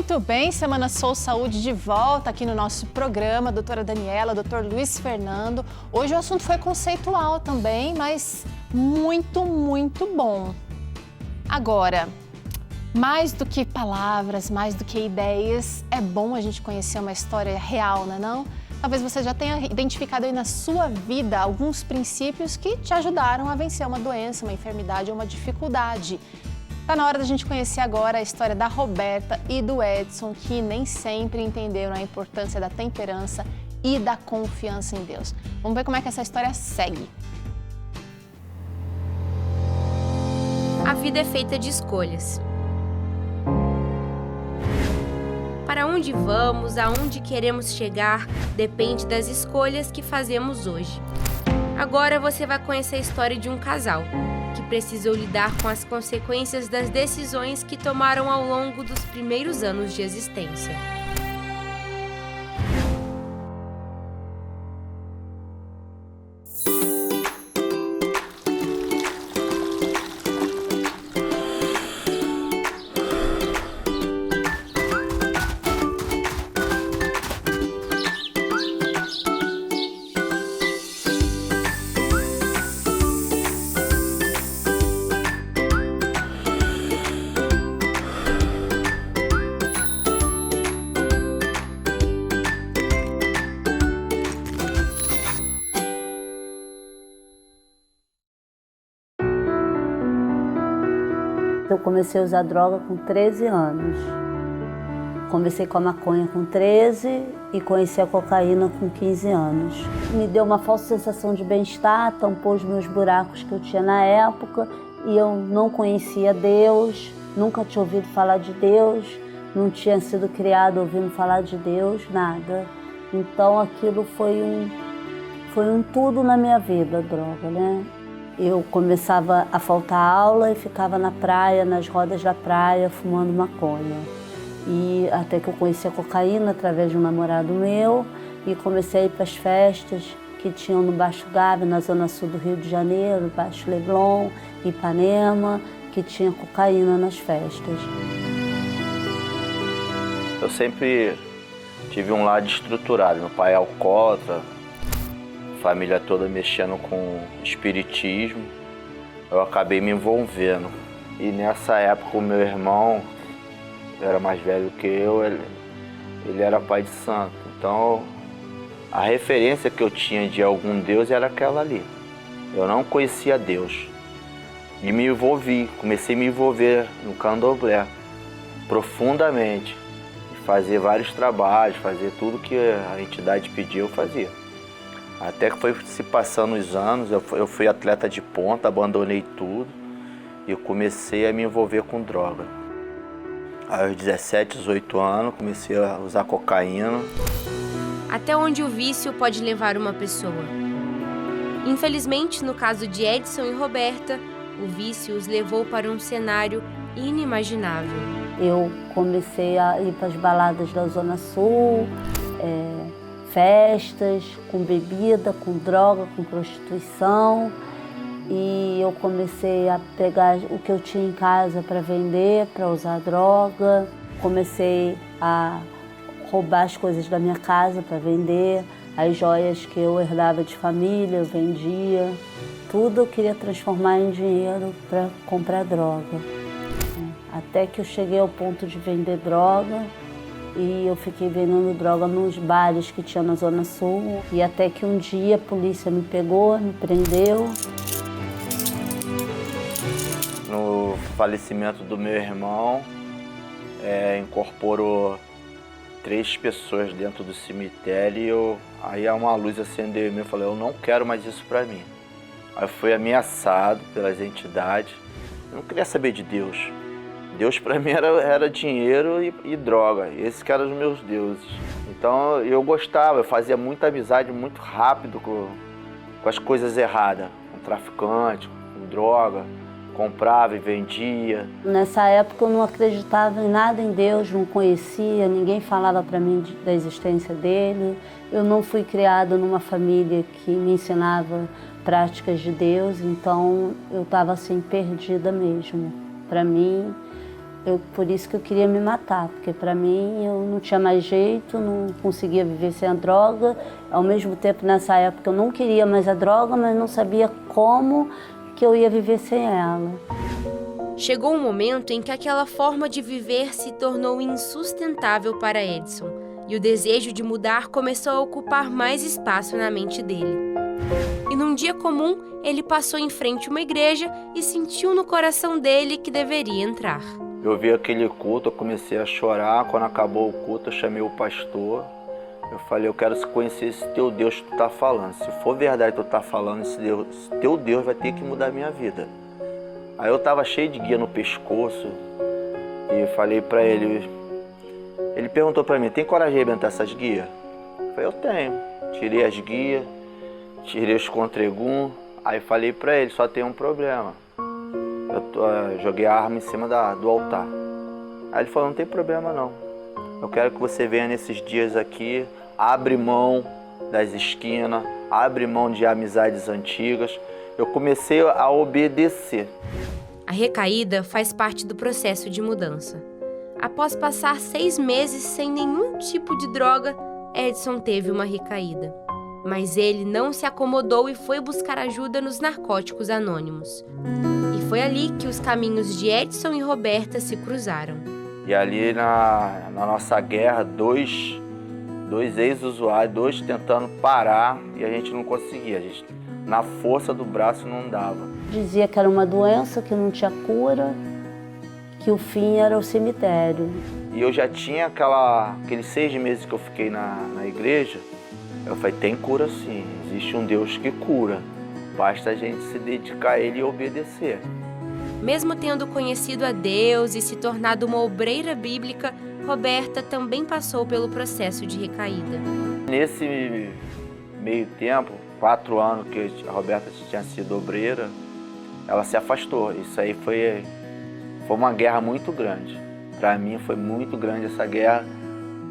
Muito bem, Semana Sou Saúde de volta aqui no nosso programa, doutora Daniela, doutor Luiz Fernando. Hoje o assunto foi conceitual também, mas muito, muito bom. Agora, mais do que palavras, mais do que ideias, é bom a gente conhecer uma história real, não é não? Talvez você já tenha identificado aí na sua vida alguns princípios que te ajudaram a vencer uma doença, uma enfermidade ou uma dificuldade. Está na hora da gente conhecer agora a história da Roberta e do Edson, que nem sempre entenderam a importância da temperança e da confiança em Deus. Vamos ver como é que essa história segue. A vida é feita de escolhas. Para onde vamos, aonde queremos chegar, depende das escolhas que fazemos hoje. Agora você vai conhecer a história de um casal que precisou lidar com as consequências das decisões que tomaram ao longo dos primeiros anos de existência. Eu comecei a usar droga com 13 anos. Comecei com a maconha com 13 e conheci a cocaína com 15 anos. Me deu uma falsa sensação de bem-estar, tampou os meus buracos que eu tinha na época e eu não conhecia Deus, nunca tinha ouvido falar de Deus, não tinha sido criado ouvindo falar de Deus, nada. Então aquilo foi um tudo na minha vida, a droga, né? Eu começava a faltar aula e ficava na praia, nas rodas da praia, fumando maconha. E até que eu conheci a cocaína através de um namorado meu e comecei a ir para as festas que tinham no Baixo Gávea, na zona sul do Rio de Janeiro, Baixo Leblon, Ipanema, que tinha cocaína nas festas. Eu sempre tive um lado estruturado. Meu pai é alcoólatra, família toda mexendo com espiritismo, eu acabei me envolvendo. E nessa época o meu irmão era mais velho que eu, ele era pai de santo. Então a referência que eu tinha de algum Deus era aquela ali. Eu não conhecia Deus. E me envolvi, comecei a me envolver no candomblé profundamente. Fazer vários trabalhos, fazer tudo que a entidade pedia, eu fazia. Até que foi se passando os anos, eu fui atleta de ponta, abandonei tudo e eu comecei a me envolver com droga. Aos 17, 18 anos, comecei a usar cocaína. Até onde o vício pode levar uma pessoa? Infelizmente, no caso de Edson e Roberta, o vício os levou para um cenário inimaginável. Eu comecei a ir para as baladas da Zona Sul, festas, com bebida, com droga, com prostituição. E eu comecei a pegar o que eu tinha em casa para vender, para usar droga. Comecei a roubar as coisas da minha casa para vender. As joias que eu herdava de família, eu vendia. Tudo eu queria transformar em dinheiro para comprar droga. Até que eu cheguei ao ponto de vender droga. E eu fiquei vendendo droga nos bares que tinha na Zona Sul. E até que um dia a polícia me pegou, me prendeu. No falecimento do meu irmão, incorporou 3 pessoas dentro do cemitério. Aí uma luz acendeu em mim, eu falei, eu não quero mais isso pra mim. Aí eu fui ameaçado pelas entidades. Eu não queria saber de Deus. Deus para mim era dinheiro e droga, esses que eram os meus deuses. Então eu gostava, eu fazia muita amizade muito rápido com as coisas erradas, com traficante, com droga, comprava e vendia. Nessa época eu não acreditava em nada em Deus, não conhecia, ninguém falava para mim da existência dele. Eu não fui criada numa família que me ensinava práticas de Deus, então eu estava assim perdida mesmo. Para mim, Por isso que eu queria me matar, porque para mim eu não tinha mais jeito, não conseguia viver sem a droga. Ao mesmo tempo, nessa época, eu não queria mais a droga, mas não sabia como que eu ia viver sem ela. Chegou um momento em que aquela forma de viver se tornou insustentável para Edson, e o desejo de mudar começou a ocupar mais espaço na mente dele. E num dia comum, ele passou em frente a uma igreja e sentiu no coração dele que deveria entrar. Eu vi aquele culto, eu comecei a chorar. Quando acabou o culto, eu chamei o pastor. Eu falei, eu quero conhecer esse teu Deus que tu tá falando. Se for verdade que tu tá falando, esse teu Deus vai ter que mudar a minha vida. Aí eu tava cheio de guia no pescoço e falei pra ele. Ele perguntou pra mim, tem coragem de arrebentar essas guias? Eu falei, eu tenho. Tirei as guias, tirei os contregum. Aí falei pra ele, só tem um problema. Eu joguei a arma em cima do altar. Aí ele falou, não tem problema não. Eu quero que você venha nesses dias aqui, abre mão das esquinas, abre mão de amizades antigas. Eu comecei a obedecer. A recaída faz parte do processo de mudança. Após passar 6 meses sem nenhum tipo de droga, Edson teve uma recaída. Mas ele não se acomodou e foi buscar ajuda nos Narcóticos Anônimos. E foi ali que os caminhos de Edson e Roberta se cruzaram. E ali na nossa guerra, dois ex-usuários, dois tentando parar e a gente não conseguia. Na força do braço não dava. Dizia que era uma doença, que não tinha cura, que o fim era o cemitério. E eu já tinha aqueles 6 meses que eu fiquei na igreja. Eu falei, tem cura sim, existe um Deus que cura. Basta a gente se dedicar a Ele e obedecer. Mesmo tendo conhecido a Deus e se tornado uma obreira bíblica, Roberta também passou pelo processo de recaída. Nesse meio tempo, 4 anos que a Roberta tinha sido obreira, ela se afastou. Isso aí foi uma guerra muito grande. Para mim foi muito grande essa guerra,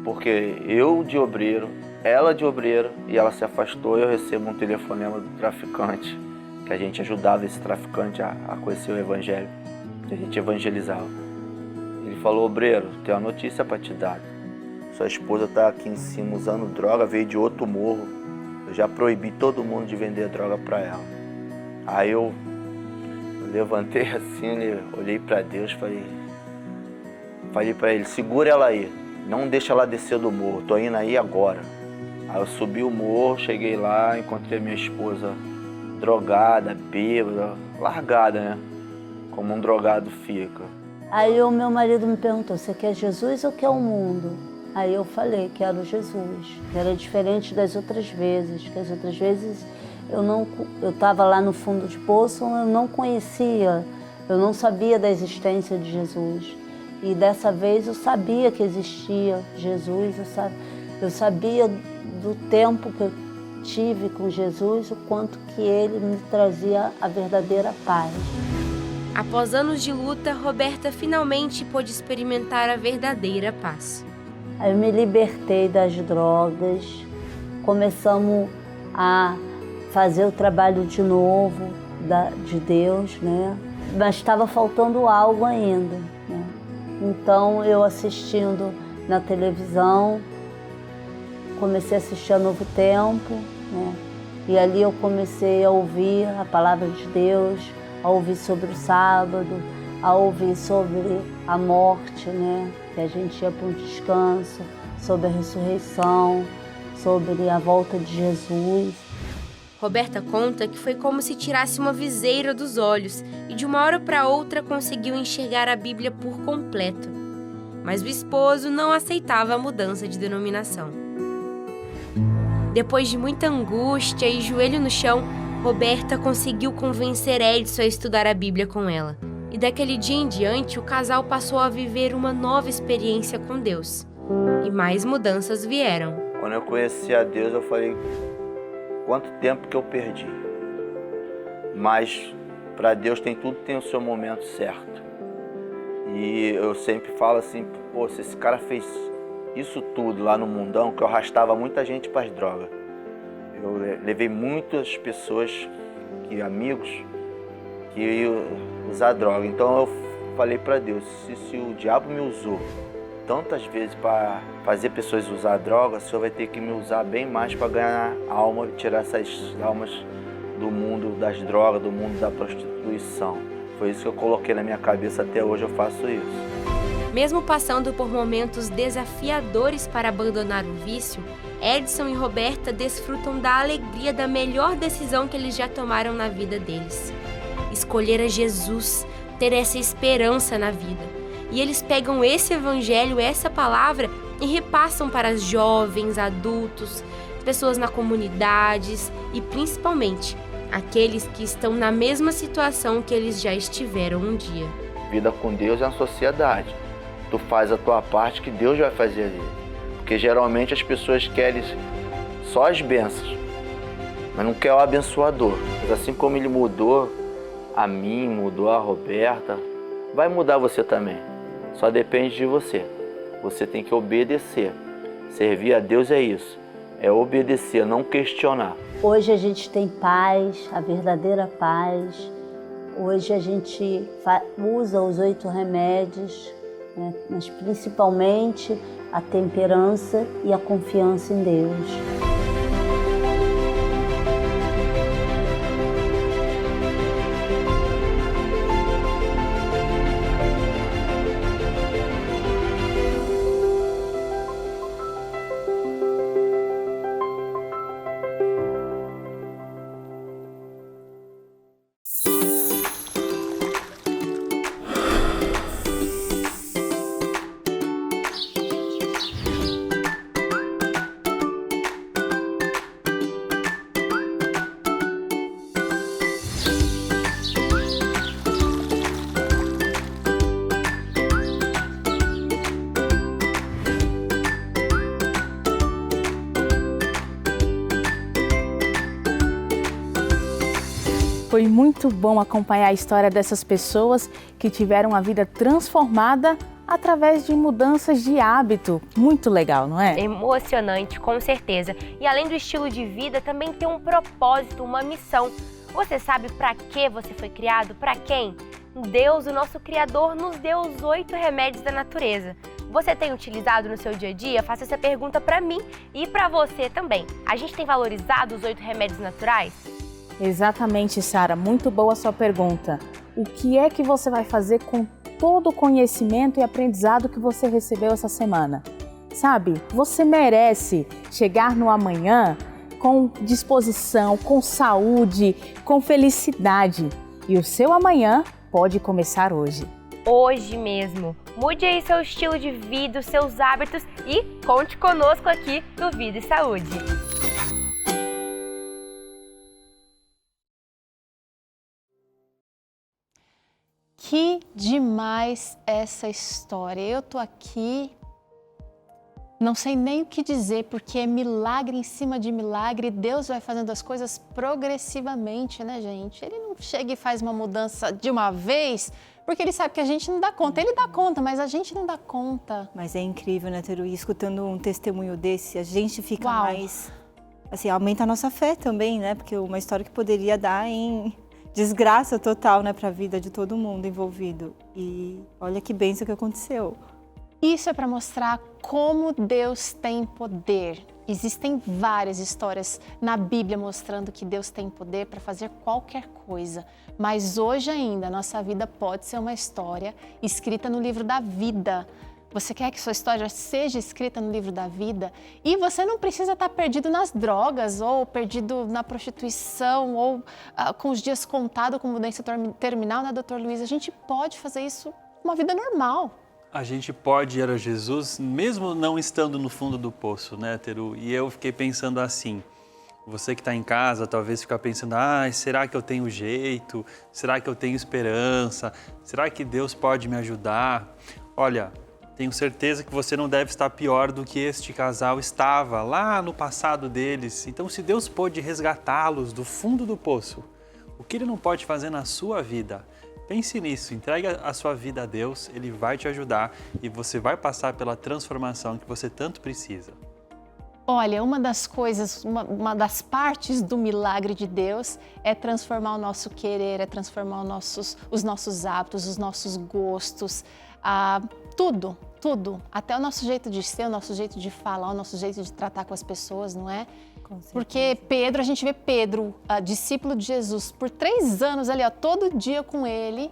porque eu de obreiro, ela de obreira, e ela se afastou. Eu recebo um telefonema do traficante, que a gente ajudava esse traficante a conhecer o evangelho, que a gente evangelizava. Ele falou, obreiro, tem uma notícia para te dar. Sua esposa está aqui em cima usando droga, veio de outro morro. Eu já proibi todo mundo de vender droga para ela. Aí eu levantei assim, olhei para Deus, falei para ele, segura ela aí, não deixa ela descer do morro, tô indo aí agora. Aí eu subi o morro, cheguei lá, encontrei minha esposa drogada, bêbada, largada, né? Como um drogado fica. Aí o meu marido me perguntou, você quer Jesus ou quer o mundo? Aí eu falei, quero Jesus, que era diferente das outras vezes, que as outras vezes eu estava lá no fundo de poço, eu não conhecia, eu não sabia da existência de Jesus. E dessa vez eu sabia que existia Jesus, eu sabia do tempo que eu tive com Jesus, o quanto que Ele me trazia a verdadeira paz. Após anos de luta, Roberta finalmente pôde experimentar a verdadeira paz. Aí eu me libertei das drogas, começamos a fazer o trabalho de novo de Deus, né? Mas estava faltando algo ainda, né? Então eu assistindo na televisão, comecei a assistir a Novo Tempo, né? E ali eu comecei a ouvir a palavra de Deus, a ouvir sobre o sábado, a ouvir sobre a morte, né? Que a gente ia para um descanso, sobre a ressurreição, sobre a volta de Jesus. Roberta conta que foi como se tirasse uma viseira dos olhos e de uma hora para outra conseguiu enxergar a Bíblia por completo. Mas o esposo não aceitava a mudança de denominação. Depois de muita angústia e joelho no chão, Roberta conseguiu convencer Edson a estudar a Bíblia com ela. E daquele dia em diante, o casal passou a viver uma nova experiência com Deus. E mais mudanças vieram. Quando eu conheci a Deus, eu falei, quanto tempo que eu perdi. Mas para Deus tudo tem o seu momento certo. E eu sempre falo assim, pô, se esse cara fez isso tudo lá no mundão, que eu arrastava muita gente para as drogas. Eu levei muitas pessoas, amigos, que iam usar droga. Então eu falei para Deus, se o diabo me usou tantas vezes para fazer pessoas usar droga, o Senhor vai ter que me usar bem mais para ganhar alma, tirar essas almas do mundo das drogas, do mundo da prostituição. Foi isso que eu coloquei na minha cabeça, até hoje eu faço isso. Mesmo passando por momentos desafiadores para abandonar o vício, Edson e Roberta desfrutam da alegria da melhor decisão que eles já tomaram na vida deles. Escolher a Jesus, ter essa esperança na vida. E eles pegam esse evangelho, essa palavra, e repassam para os jovens, adultos, pessoas na comunidades e principalmente aqueles que estão na mesma situação que eles já estiveram um dia. Vida com Deus é uma sociedade. Tu faz a tua parte que Deus vai fazer ali. Porque geralmente as pessoas querem só as bênçãos, mas não quer o abençoador. Mas assim como ele mudou a mim, mudou a Roberta, vai mudar você também. Só depende de você. Você tem que obedecer. Servir a Deus é isso. É obedecer, não questionar. Hoje a gente tem paz, a verdadeira paz. Hoje a gente usa os 8 remédios, né? Mas principalmente a temperança e a confiança em Deus. Foi muito bom acompanhar a história dessas pessoas que tiveram a vida transformada através de mudanças de hábito. Muito legal, não é? Emocionante, com certeza. E além do estilo de vida, também tem um propósito, uma missão. Você sabe para que você foi criado? Para quem? Deus, o nosso Criador, nos deu os 8 remédios da natureza. Você tem utilizado no seu dia a dia? Faça essa pergunta para mim e para você também. A gente tem valorizado os 8 remédios naturais? Exatamente, Sara. Muito boa a sua pergunta. O que é que você vai fazer com todo o conhecimento e aprendizado que você recebeu essa semana? Sabe, você merece chegar no amanhã com disposição, com saúde, com felicidade. E o seu amanhã pode começar hoje. Hoje mesmo. Mude aí seu estilo de vida, os seus hábitos e conte conosco aqui no Vida e Saúde. Que demais essa história. Eu tô aqui, não sei nem o que dizer, porque é milagre em cima de milagre. Deus vai fazendo as coisas progressivamente, né, gente? Ele não chega e faz uma mudança de uma vez, porque ele sabe que a gente não dá conta. Ele dá conta, mas a gente não dá conta. Mas é incrível, né, Teru? E escutando um testemunho desse, a gente fica Uau. mais... Assim, aumenta a nossa fé também, né? Porque uma história que poderia dar em desgraça total, né, para a vida de todo mundo envolvido. E olha que bênção que aconteceu. Isso é para mostrar como Deus tem poder. Existem várias histórias na Bíblia mostrando que Deus tem poder para fazer qualquer coisa. Mas hoje ainda, a nossa vida pode ser uma história escrita no livro da vida. Você quer que sua história seja escrita no livro da vida? E você não precisa estar perdido nas drogas, ou perdido na prostituição, ou com os dias contados com mudança terminal, né, Dr. Luiz? A gente pode fazer isso uma vida normal. A gente pode ir a Jesus mesmo não estando no fundo do poço, né, Teru? E eu fiquei pensando assim, você que está em casa talvez fica pensando, será que eu tenho jeito? Será que eu tenho esperança? Será que Deus pode me ajudar? Olha, tenho certeza que você não deve estar pior do que este casal estava lá no passado deles. Então, se Deus pôde resgatá-los do fundo do poço, o que Ele não pode fazer na sua vida? Pense nisso, entregue a sua vida a Deus, Ele vai te ajudar e você vai passar pela transformação que você tanto precisa. Olha, uma das coisas, uma das partes do milagre de Deus é transformar o nosso querer, é transformar os nossos hábitos, os nossos gostos, tudo, até o nosso jeito de ser, o nosso jeito de falar, o nosso jeito de tratar com as pessoas, não é? Porque Pedro, a gente vê Pedro, discípulo de Jesus, por 3 anos ali, todo dia com ele,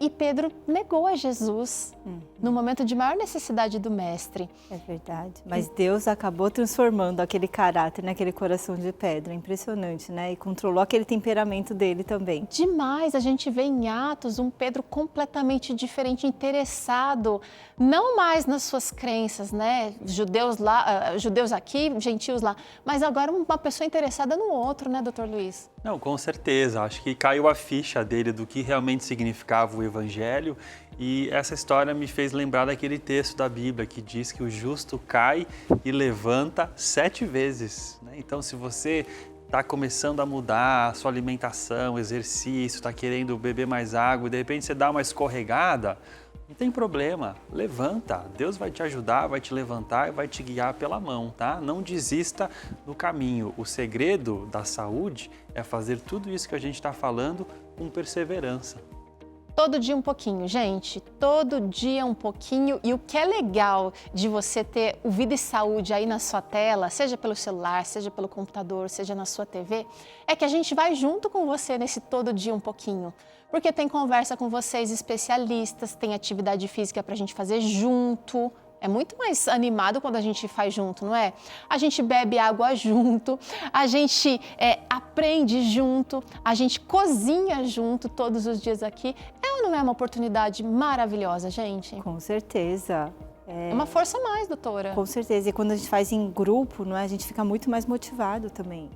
e Pedro negou a Jesus no momento de maior necessidade do mestre. É verdade, mas Deus acabou transformando aquele caráter naquele coração de pedra, impressionante, né? E controlou aquele temperamento dele também. Demais, a gente vê em Atos um Pedro completamente diferente, interessado, não mais nas suas crenças, né? Judeus lá, judeus aqui, gentios lá, mas agora uma pessoa interessada no outro, né, Dr. Luiz? Não, com certeza. Acho que caiu a ficha dele do que realmente significava o Evangelho. E essa história me fez lembrar daquele texto da Bíblia que diz que o justo cai e levanta 7 vezes. Então, se você está começando a mudar a sua alimentação, exercício, está querendo beber mais água e de repente você dá uma escorregada, não tem problema, levanta. Deus vai te ajudar, vai te levantar e vai te guiar pela mão, tá? Não desista no caminho. O segredo da saúde é fazer tudo isso que a gente está falando com perseverança. Todo dia um pouquinho, gente, todo dia um pouquinho. E o que é legal de você ter o Vida e Saúde aí na sua tela, seja pelo celular, seja pelo computador, seja na sua TV, é que a gente vai junto com você nesse todo dia um pouquinho. Porque tem conversa com vocês, especialistas, tem atividade física para a gente fazer junto. É muito mais animado quando a gente faz junto, não é? A gente bebe água junto, a gente aprende junto, a gente cozinha junto todos os dias aqui. É ou não é uma oportunidade maravilhosa, gente? Com certeza. É uma força a mais, doutora. Com certeza. E quando a gente faz em grupo, não é? A gente fica muito mais motivado também.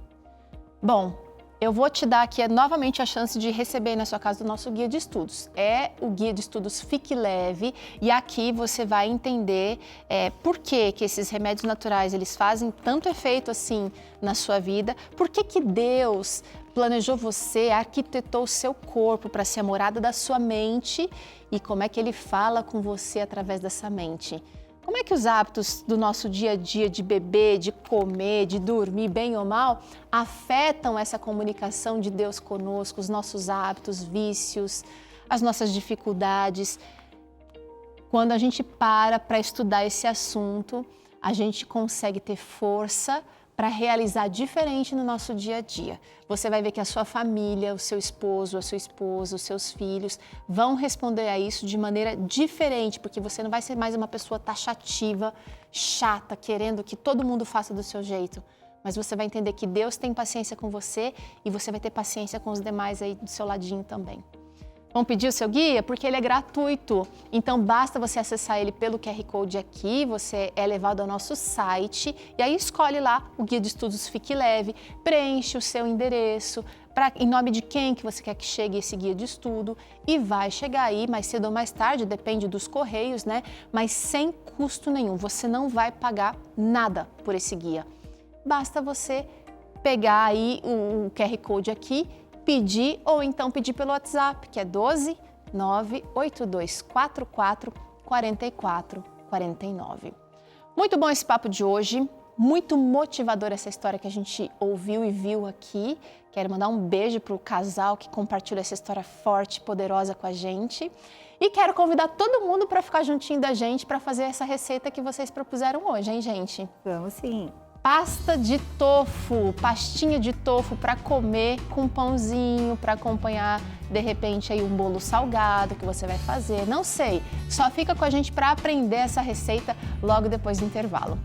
Bom, eu vou te dar aqui novamente a chance de receber na sua casa o nosso guia de estudos. É o guia de estudos Fique Leve e aqui você vai entender por que esses remédios naturais eles fazem tanto efeito assim na sua vida, por que Deus planejou você, arquitetou o seu corpo para ser a morada da sua mente e como é que Ele fala com você através dessa mente. Como é que os hábitos do nosso dia a dia de beber, de comer, de dormir, bem ou mal, afetam essa comunicação de Deus conosco, os nossos hábitos, vícios, as nossas dificuldades? Quando a gente para estudar esse assunto, a gente consegue ter força para realizar diferente no nosso dia a dia. Você vai ver que a sua família, o seu esposo, a sua esposa, os seus filhos vão responder a isso de maneira diferente, porque você não vai ser mais uma pessoa taxativa, chata, querendo que todo mundo faça do seu jeito. Mas você vai entender que Deus tem paciência com você e você vai ter paciência com os demais aí do seu ladinho também. Vamos pedir o seu guia? Porque ele é gratuito. Então, basta você acessar ele pelo QR Code aqui, você é levado ao nosso site e aí escolhe lá o Guia de Estudos Fique Leve, preenche o seu endereço, em nome de quem que você quer que chegue esse guia de estudo e vai chegar aí mais cedo ou mais tarde, depende dos correios, né? Mas sem custo nenhum, você não vai pagar nada por esse guia. Basta você pegar aí o QR Code aqui, pedir ou então pedir pelo WhatsApp, que é 12 98244 4449. Muito bom esse papo de hoje, muito motivador essa história que a gente ouviu e viu aqui. Quero mandar um beijo para o casal que compartilha essa história forte e poderosa com a gente. E quero convidar todo mundo para ficar juntinho da gente para fazer essa receita que vocês propuseram hoje, hein, gente? Vamos sim! Pasta de tofu, pastinha de tofu para comer com pãozinho, para acompanhar de repente aí um bolo salgado que você vai fazer, não sei. Só fica com a gente para aprender essa receita logo depois do intervalo.